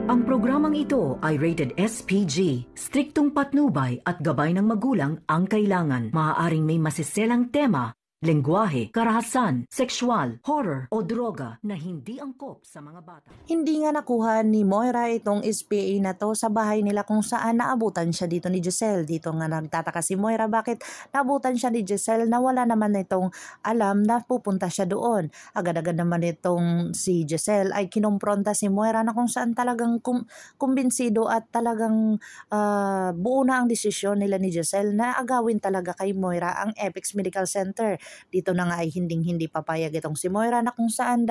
Ang programang ito ay rated SPG. Striktong patnubay at gabay ng magulang ang kailangan. Maaaring may masiselang tema, lengguwahe, karahasan, sexual, horror o droga na hindi angkop sa mga bata. Hindi nga nakuha ni Moira itong SPA na to sa bahay nila kung saan naabutan siya dito ni Giselle. Dito nga nagtataka si Moira bakit naabutan siya ni Giselle na wala naman itong alam na pupunta siya doon. Agad-agad naman itong si Giselle ay kinompronta si Moira na kung saan talagang kumbinsido at talagang buo na ang desisyon nila ni Giselle na agawin talaga kay Moira ang Apex Medical Center. Dito na nga ay hindi papayag itong si Moira na kung saan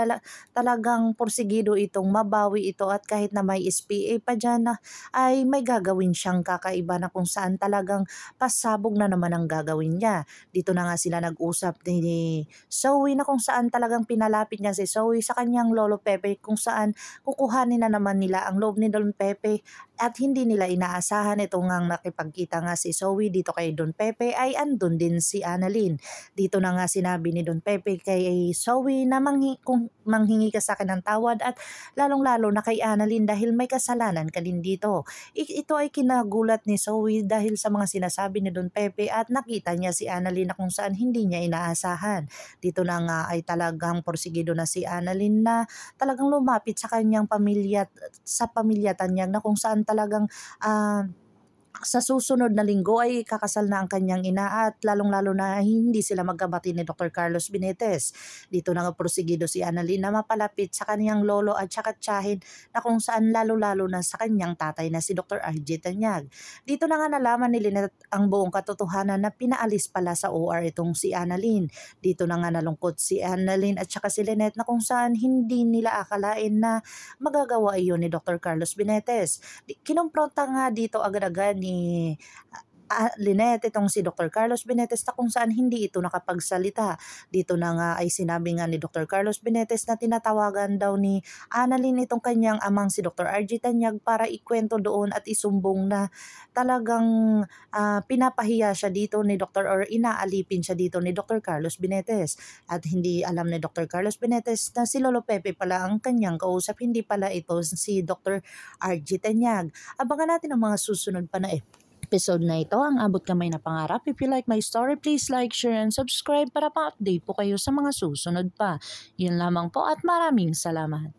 talagang porsigido itong mabawi ito at kahit na may SPA pa dyan na ay may gagawin siyang kakaiba na kung saan talagang pasabog na naman ang gagawin niya. Dito na nga sila nag-usap ni Zoe na kung saan talagang pinalapit niya si Zoe sa kanyang Lolo Pepe kung saan kukuhanin na naman nila ang loob ni Don Pepe at hindi nila inaasahan ito ngang nakipagkita nga si Zoe dito kay Don Pepe ay andun din si Annalyn. Dito na nga sinabi ni Don Pepe kay Zoe na kung manghingi ka sa akin ng tawad at lalong-lalo na kay Annalyn dahil may kasalanan ka din dito. Ito ay kinagulat ni Zoe dahil sa mga sinasabi ni Don Pepe at nakita niya si Annalyn na kung saan hindi niya inaasahan. Dito na nga ay talagang porsigido na si Annalyn na talagang lumapit sa kanyang pamilya, sa pamilya Tanyag na kung saan talagang sa susunod na linggo ay kakasal na ang kanyang ina at lalong-lalo na hindi sila magkabati ni Dr. Carlos Benitez. Dito na nga porsigido si Annalyn na mapalapit sa kanyang lolo at saka tiyahin na kung saan lalo-lalo na sa kanyang tatay na si Dr. RJ Tanyag. Dito na nga nalaman ni Lynette ang buong katotohanan na pinaalis pala sa OR itong si Annalyn. Dito na nga nalungkot si Annalyn at saka si Lynette na kung saan hindi nila akalain na magagawa iyon ni Dr. Carlos Benitez. Kinompronta nga dito agad-agad ni Lynette itong si Dr. Carlos Benitez na kung saan hindi ito nakapagsalita. Dito na nga ay sinabi nga ni Dr. Carlos Benitez na tinatawagan daw ni Annalyn itong kanyang amang si Dr. RJ Tanyag para ikwento doon at isumbong na talagang pinapahiya siya dito ni Dr. or inaalipin siya dito ni Dr. Carlos Benitez. At hindi alam ni Dr. Carlos Benitez na si Lolo Pepe pala ang kanyang kausap, hindi pala ito si Dr. RJ Tanyag. Abangan natin ang mga susunod pa na episode na ito, ang abot kamay na pangarap. If you like my story, please like, share, and subscribe para pa-update po kayo sa mga susunod pa. Yun lamang po at maraming salamat.